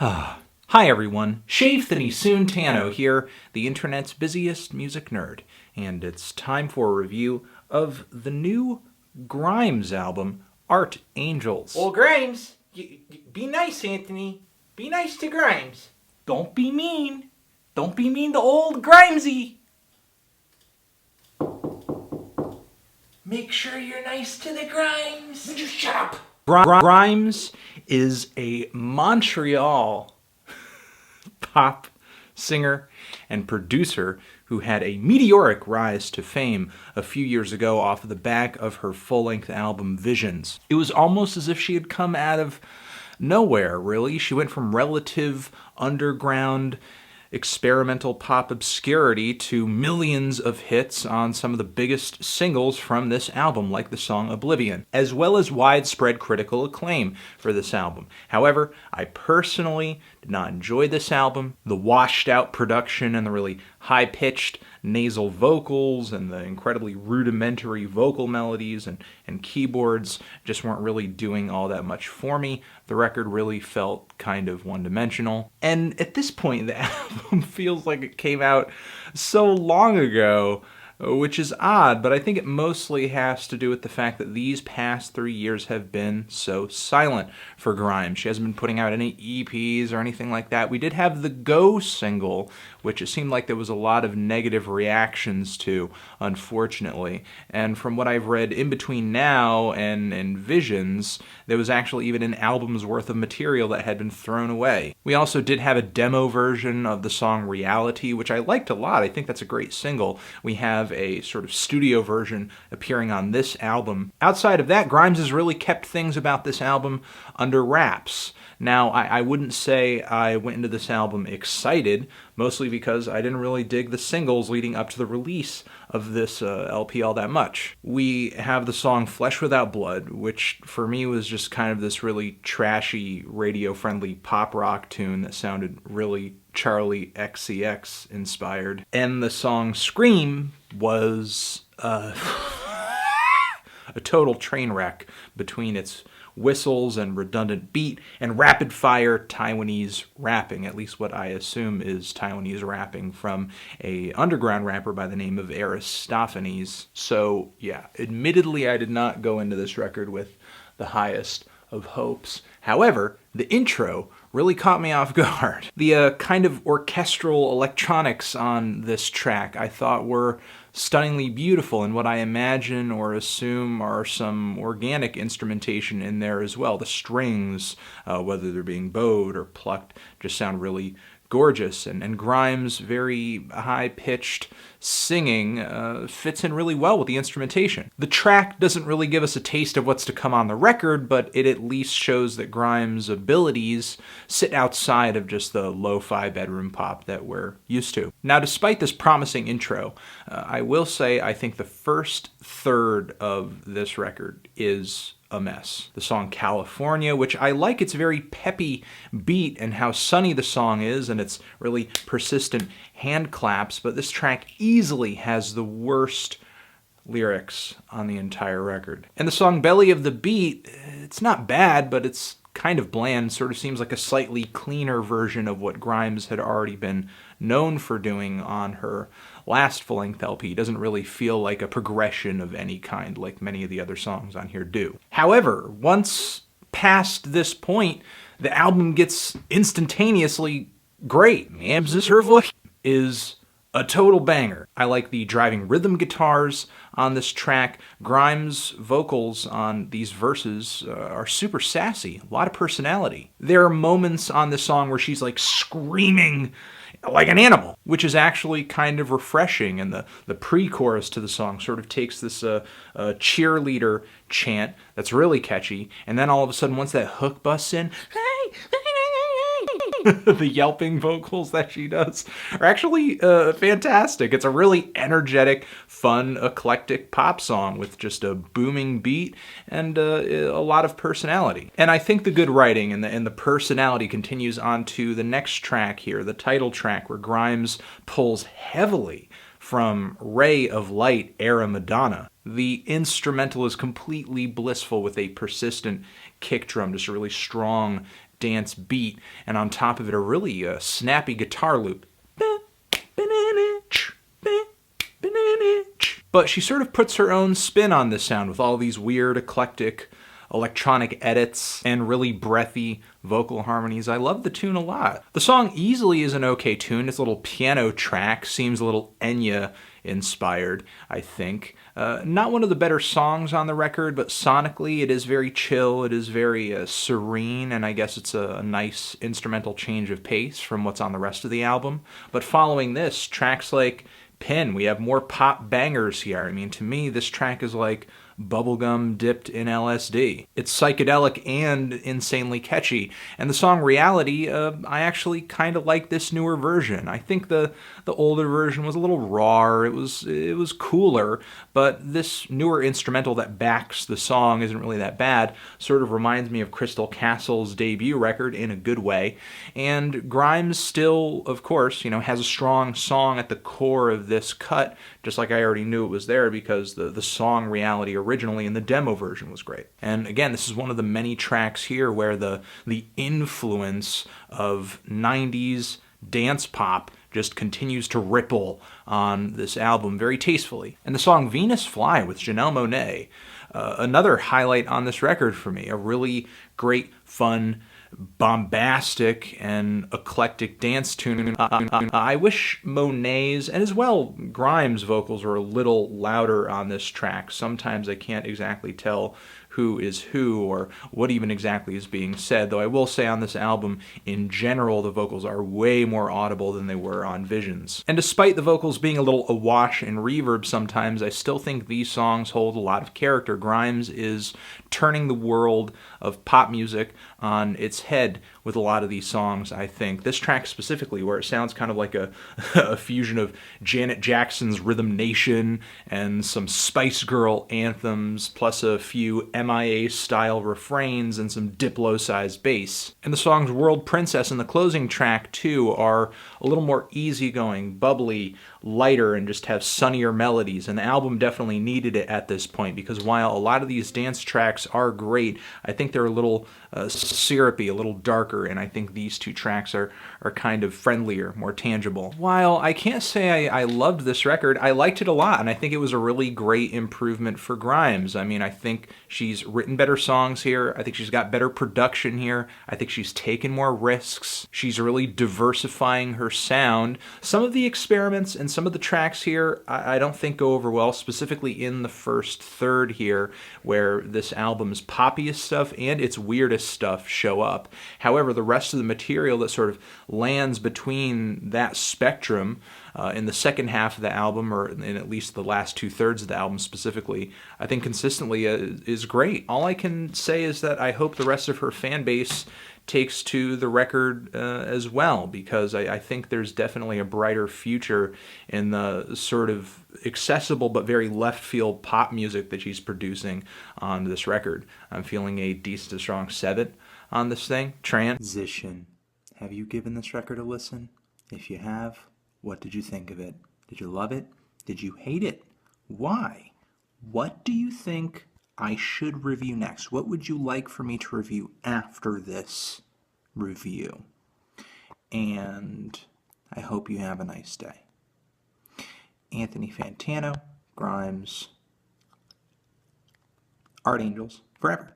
Hi everyone, Shavethany Tano here, the internet's busiest music nerd, and it's time for a review of the new Grimes album, Art Angels. Well, Grimes, be nice, Anthony. Be nice to Grimes. Don't be mean. Don't be mean to old Grimesy. Make sure you're nice to the Grimes. Would you shut up? Grimes is a Montreal pop singer and producer who had a meteoric rise to fame a few years ago off of the back of her full-length album Visions. It was almost as if she had come out of nowhere, really. She went from relative underground experimental pop obscurity to millions of hits on some of the biggest singles from this album, like the song Oblivion, as well as widespread critical acclaim for this album. However, I personally did not enjoy this album. The washed-out production and the really high-pitched nasal vocals and the incredibly rudimentary vocal melodies and keyboards just weren't really doing all that much for me. The record really felt kind of one-dimensional. And at this point, the album feels like it came out so long ago, which is odd, but I think it mostly has to do with the fact that these past 3 years have been so silent for Grimes. She hasn't been putting out any EPs or anything like that. We did have the Go single, which it seemed like there was a lot of negative reactions to, unfortunately. And from what I've read in between now and Visions, there was actually even an album's worth of material that had been thrown away. We also did have a demo version of the song Reality, which I liked a lot. I think that's a great single. We have a sort of studio version appearing on this album. Outside of that, Grimes has really kept things about this album under wraps. Now, I wouldn't say I went into this album excited, mostly because I didn't really dig the singles leading up to the release of this LP all that much. We have the song Flesh Without Blood, which for me was just kind of this really trashy, radio-friendly pop rock tune that sounded really Charlie XCX inspired. And the song Scream was a total train wreck between its whistles and redundant beat and rapid-fire Taiwanese rapping, at least what I assume is Taiwanese rapping from a underground rapper by the name of Aristophanes. So yeah, admittedly I did not go into this record with the highest of hopes. However, the intro really caught me off guard. The kind of orchestral electronics on this track I thought were stunningly beautiful, and what I imagine or assume are some organic instrumentation in there as well. The strings, whether they're being bowed or plucked, just sound really gorgeous, and Grimes' very high-pitched singing fits in really well with the instrumentation. The track doesn't really give us a taste of what's to come on the record, but it at least shows that Grimes' abilities sit outside of just the lo-fi bedroom pop that we're used to. Now, despite this promising intro, I will say I think the first third of this record is a mess. The song California, which I like its very peppy beat and how sunny the song is and its really persistent hand claps, but this track easily has the worst lyrics on the entire record. And the song Belly of the Beat, it's not bad, but it's kind of bland, sort of seems like a slightly cleaner version of what Grimes had already been known for doing on her last full-length LP. It doesn't really feel like a progression of any kind like many of the other songs on here do. However, once past this point, the album gets instantaneously great. Am's her voice is a total banger. I like the driving rhythm guitars on this track. Grimes' vocals on these verses are super sassy, a lot of personality. There are moments on this song where she's like screaming like an animal, which is actually kind of refreshing, and the pre-chorus to the song sort of takes this cheerleader chant that's really catchy, and then all of a sudden once that hook busts in, the yelping vocals that she does are actually fantastic. It's a really energetic, fun, eclectic pop song with just a booming beat and a lot of personality. And I think the good writing and the personality continues on to the next track here, the title track, where Grimes pulls heavily from Ray of Light era Madonna. The instrumental is completely blissful with a persistent kick drum, just a really strong dance beat, and on top of it a really snappy guitar loop. But she sort of puts her own spin on this sound with all these weird, eclectic, electronic edits and really breathy vocal harmonies. I love the tune a lot. The song easily is an okay tune. Its little piano track seems a little Enya inspired, I think. Not one of the better songs on the record, but sonically it is very chill, it is very serene, and I guess it's a nice instrumental change of pace from what's on the rest of the album. But following this, tracks like Pin, we have more pop bangers here. I mean, to me, this track is like bubblegum dipped in LSD. It's psychedelic and insanely catchy. And the song Reality, I actually kind of like this newer version. I think the older version was a little raw. It was cooler, but this newer instrumental that backs the song isn't really that bad. Sort of reminds me of Crystal Castle's debut record in a good way. And Grimes still, of course, has a strong song at the core of this cut, just like I already knew it was there because the song Reality originally in the demo version was great. And again, this is one of the many tracks here where the influence of 90s dance pop just continues to ripple on this album very tastefully. And the song Venus Fly with Janelle Monáe, another highlight on this record for me, a really great, fun, bombastic and eclectic dance tune. I wish Monáe's and as well Grimes' vocals are a little louder on this track. Sometimes I can't exactly tell who is who or what even exactly is being said, though I will say on this album, in general, the vocals are way more audible than they were on Visions. And despite the vocals being a little awash in reverb sometimes, I still think these songs hold a lot of character. Grimes is turning the world of pop music on its head with a lot of these songs, I think. This track specifically, where it sounds kind of like a fusion of Janet Jackson's Rhythm Nation and some Spice Girl anthems, plus a few MIA-style refrains and some Diplo-sized bass. And the songs World Princess and the closing track, too, are a little more easygoing, bubbly, lighter, and just have sunnier melodies. And the album definitely needed it at this point, because while a lot of these dance tracks are great, I think they're a little syrupy, a little darker, and I think these two tracks are kind of friendlier, more tangible. While I can't say I loved this record, I liked it a lot, and I think it was a really great improvement for Grimes. I mean, I think she's written better songs here. I think she's got better production here. I think she's taken more risks. She's really diversifying her sound. Some of the experiments and some of the tracks here I don't think go over well, specifically in the first third here, where this album's poppiest stuff and its weirdest stuff show up. However, the rest of the material that sort of lands between that spectrum in the second half of the album, or in at least the last 2/3 of the album specifically, I think consistently is great. All I can say is that I hope the rest of her fan base takes to the record as well, because I think there's definitely a brighter future in the sort of accessible but very left field pop music that she's producing on this record. I'm feeling a decent to strong 7 on this thing. Transition. Have you given this record a listen? If you have, what did you think of it? Did you love it? Did you hate it? Why? What do you think I should review next? What would you like for me to review after this review? And I hope you have a nice day. Anthony Fantano, Grimes, Art Angels, forever.